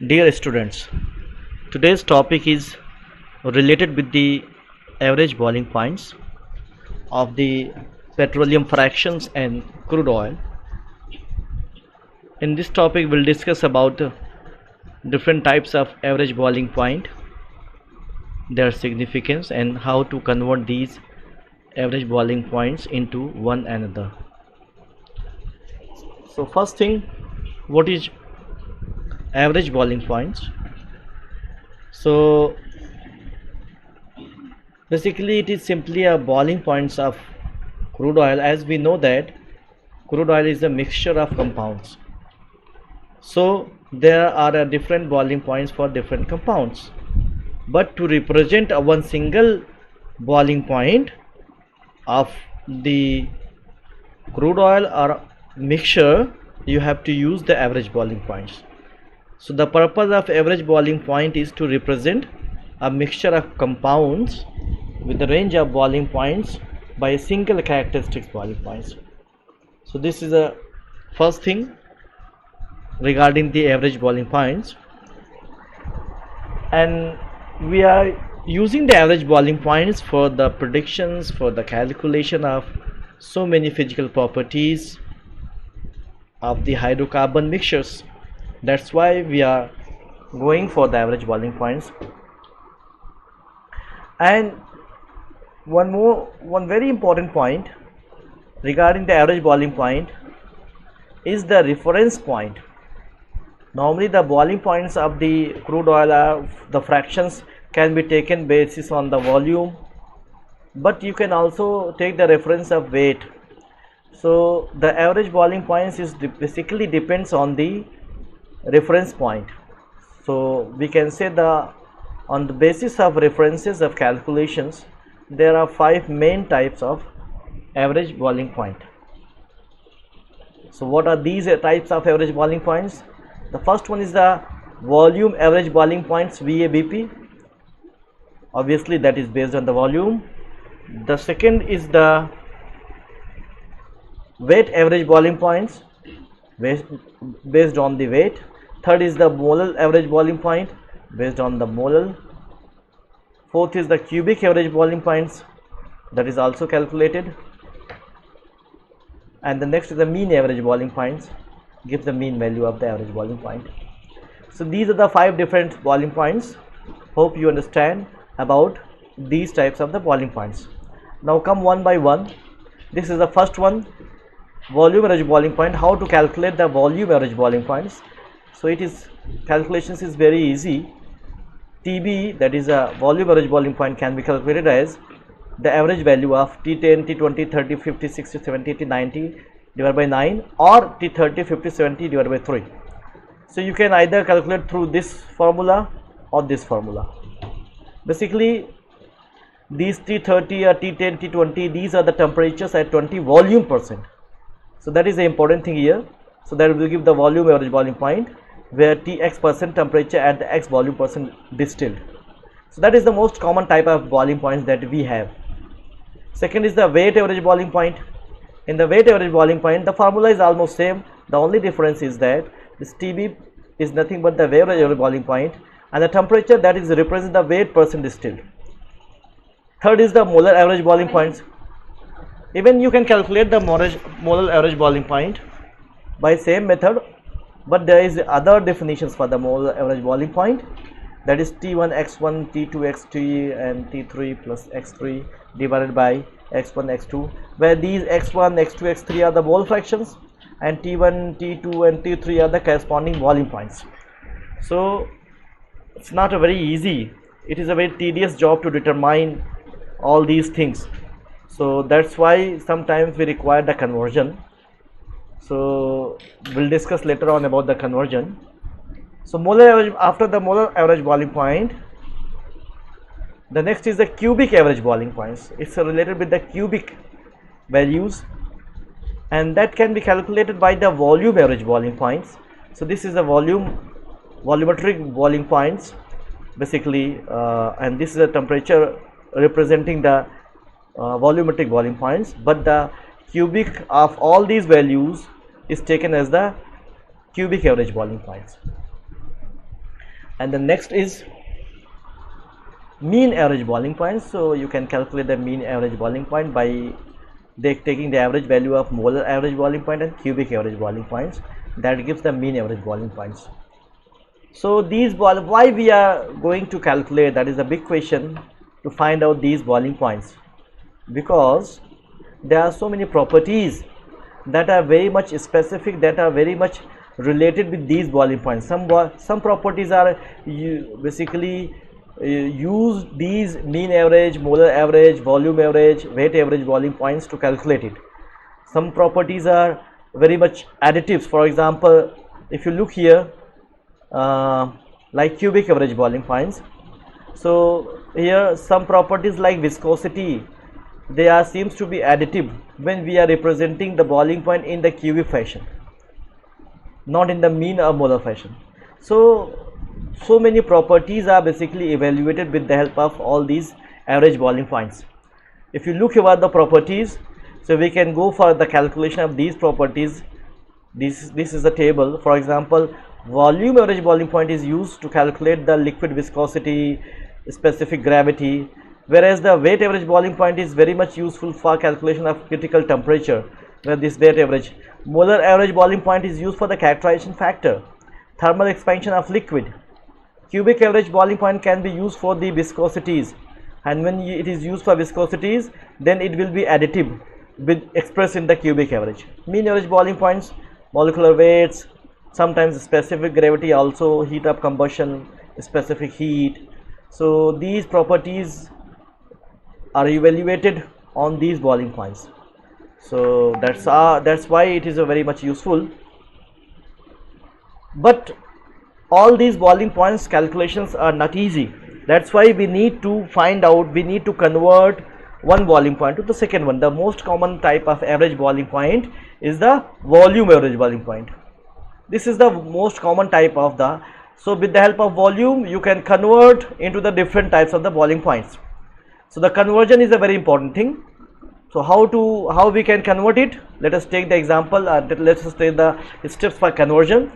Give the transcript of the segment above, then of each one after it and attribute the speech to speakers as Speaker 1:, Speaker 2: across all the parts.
Speaker 1: Dear students, today's topic is related with the average boiling points of the petroleum fractions and crude oil. In this topic, we'll discuss about different types of average boiling point, their significance, and how to convert these average boiling points into one another. So, first thing, what is average boiling points? So basically it is simply a boiling points of crude oil, as we know that crude oil is a mixture of compounds. So there are different boiling points for different compounds, but to represent one single boiling point of the crude oil or mixture, you have to use the average boiling points. So the purpose of average boiling point is to represent a mixture of compounds with the range of boiling points by a single characteristic boiling points. So this is the first thing regarding the average boiling points, and we are using the average boiling points for the predictions, for the calculation of so many physical properties of the hydrocarbon mixtures. That's why we are going for the average boiling points. And one very important point regarding the average boiling point is the reference point. Normally the boiling points of the crude oil are the fractions can be taken basis on the volume, but you can also take the reference of weight. So the average boiling points is basically depends on the reference point. So we can say on the basis of references of calculations, there are 5 main types of average boiling point. So what are these types of average boiling points? The first one is the volume average boiling points, VABP. Obviously that is based on the volume. The second is the weight average boiling points, based on the weight. Third is the molar average boiling point, based on the molar. Fourth is the cubic average boiling points, that is also calculated. And the next is the mean average boiling points, gives the mean value of the average boiling point. So these are the 5 different boiling points. Hope you understand about these types of the boiling points. Now come one by one. This is the first one, volume average boiling point. How to calculate the volume average boiling points? So it is calculations is very easy. TB, that is a volume average boiling point, can be calculated as the average value of T10, T20, 30, 50, 60, 70, 80, 90 divided by 9, or T30, 50, 70 divided by 3. So you can either calculate through this formula or this formula. Basically these T30 or T10, T20, these are the temperatures at 20 volume percent. So that is the important thing here. So that will give the volume average boiling point, where Tx percent temperature at the X volume percent distilled. So that is the most common type of boiling points that we have. Second is the weight average boiling point. In the weight average boiling point, the formula is almost same. The only difference is that this TB is nothing but the weight average boiling point, and the temperature that is represent the weight percent distilled. Third is the molar average boiling points. Even you can calculate the molar average boiling point by same method, but there is other definitions for the molar average boiling point, that is T1 x1 T2 x3 and T3 plus x3 divided by x1 x2, where these x1 x2 x3 are the mole fractions and T1 T2 and T3 are the corresponding boiling points. So it's not a very easy, it is a very tedious job to determine all these things. So that's why sometimes we require the conversion. So we'll discuss later on about the conversion. So molar average, after the molar average boiling point, the next is the cubic average boiling points. It's related with the cubic values, and that can be calculated by the volume average boiling points. So this is the volumetric boiling points basically, and this is the temperature representing the volumetric boiling points, but the cubic of all these values is taken as the cubic average boiling points. And the next is mean average boiling point. So you can calculate the mean average boiling point by taking the average value of molar average boiling point and cubic average boiling points. That gives the mean average boiling points. So these why we are going to calculate, that is a big question, to find out these boiling points, because there are so many properties that are very much specific, that are very much related with these boiling points. Some properties are basically use these mean average, molar average, volume average, weight average boiling points to calculate it. Some properties are very much additives. For example, if you look here, like cubic average boiling points, so here some properties like viscosity, they are seems to be additive when we are representing the boiling point in the cubic fashion, not in the mean or molar fashion. So many properties are basically evaluated with the help of all these average boiling points. If you look about the properties, so we can go for the calculation of these properties. This is a table. For example, volume average boiling point is used to calculate the liquid viscosity, specific gravity, whereas the weight average boiling point is very much useful for calculation of critical temperature, where this weight average. Molar average boiling point is used for the characterization factor, thermal expansion of liquid. Cubic average boiling point can be used for the viscosities, and when it is used for viscosities, then it will be additive with expressed in the cubic average. Mean average boiling points, molecular weights, sometimes specific gravity, also heat of combustion, specific heat. So these properties are evaluated on these boiling points. So that's why it is a very much useful. But all these boiling points calculations are not easy. That's why we need to find out, we need to convert one boiling point to the second one. The most common type of average boiling point is the volume average boiling point. This is the most common type of the, so with the help of volume you can convert into the different types of the boiling points. So the conversion is a very important thing. So how we can convert it? Let us take the example, let us take the steps for conversion.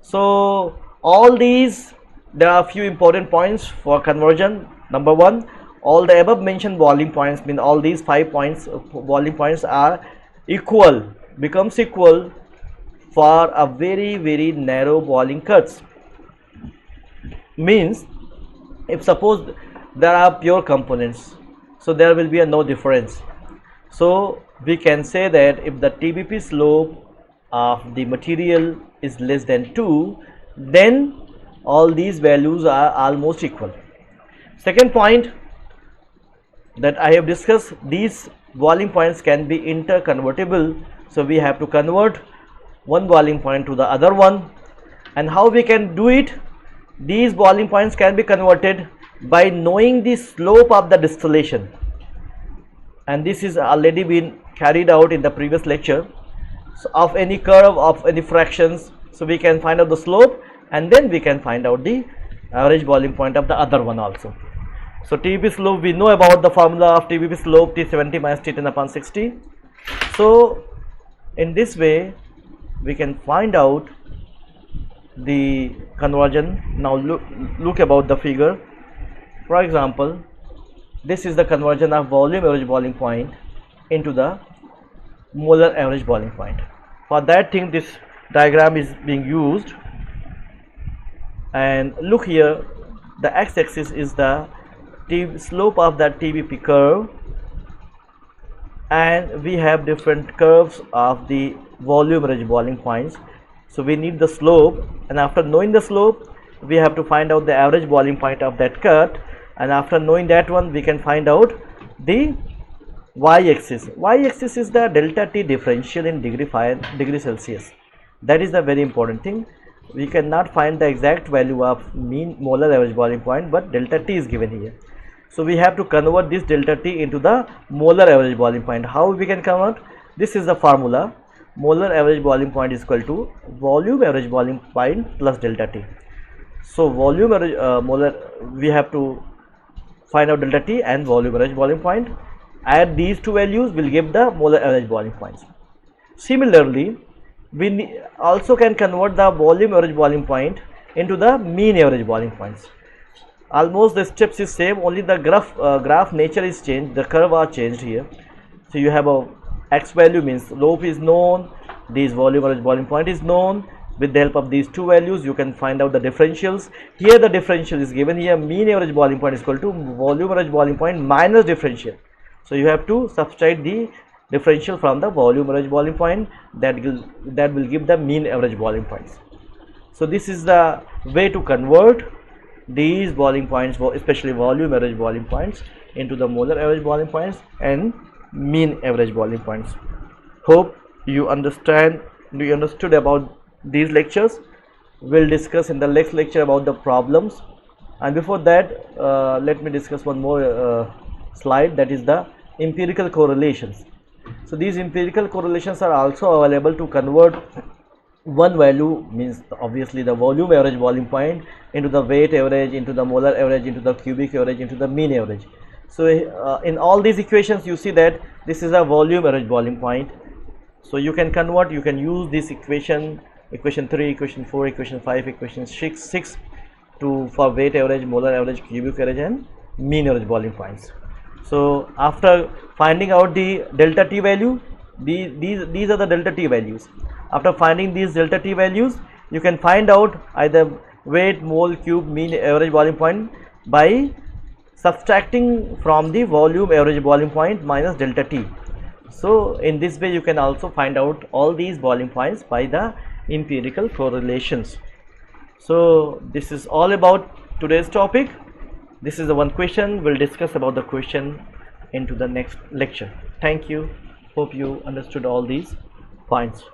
Speaker 1: So all these, there are a few important points for conversion. Number one, all the above mentioned boiling points, mean all these 5 points, boiling points are equal, becomes equal for a very narrow boiling cuts. Means if suppose there are pure components, so there will be no difference. So we can say that if the TBP slope of the material is less than 2, then all these values are almost equal. Second point that I have discussed, these boiling points can be interconvertible. So we have to convert one boiling point to the other one. And how we can do it? These boiling points can be converted by knowing the slope of the distillation, and this is already been carried out in the previous lecture. So of any curve, of any fractions, so we can find out the slope, and then we can find out the average boiling point of the other one also. So TBP slope, we know about the formula of TBP slope, T70 minus T10 upon 60. So in this way we can find out the conversion. Now look about the figure. For example, this is the conversion of volume average boiling point into the molar average boiling point. For that thing, this diagram is being used, and look here, the x-axis is the slope of that TBP curve, and we have different curves of the volume average boiling points. So we need the slope, and after knowing the slope we have to find out the average boiling point of that cut, and after knowing that one we can find out the y-axis. Y-axis is the delta T differential in degree Celsius. That is the very important thing. We cannot find the exact value of mean molar average boiling point, but delta T is given here. So we have to convert this delta T into the molar average boiling point. How we can convert? This is the formula. Molar average boiling point is equal to volume average boiling point plus delta T. So volume average molar, we have to find out delta T and volume average boiling point. Add these two values will give the molar average boiling points. Similarly, we also can convert the volume average boiling point into the mean average boiling points. Almost the steps is same, only the graph nature is changed, the curve are changed here. So you have a x value means slope is known, this volume average boiling point is known. With the help of these two values you can find out the differentials. Here the differential is given here, mean average boiling point is equal to volume average boiling point minus differential. So you have to subtract the differential from the volume average boiling point, that will give the mean average boiling points. So this is the way to convert these boiling points, especially volume average boiling points, into the molar average boiling points and mean average boiling points. Hope you understood about these lectures. We'll discuss in the next lecture about the problems, and before that let me discuss one more slide, that is the empirical correlations. So these empirical correlations are also available to convert one value, means obviously the volume average boiling point, into the weight average, into the molar average, into the cubic average, into the mean average. So in all these equations you see that this is a volume average boiling point. So you can convert, you can use this equation 3, equation 4, equation 5, equation 6 for weight average, molar average, cubic average and mean average boiling points. So after finding out the delta t value, these are the delta t values. After finding these delta t values, you can find out either weight, mole, cube, mean average boiling point by subtracting from the volume average boiling point minus delta t. So in this way you can also find out all these boiling points by the empirical correlations. So this is all about today's topic. This is the one question. We'll discuss about the question into the next lecture. Thank you. Hope you understood all these points.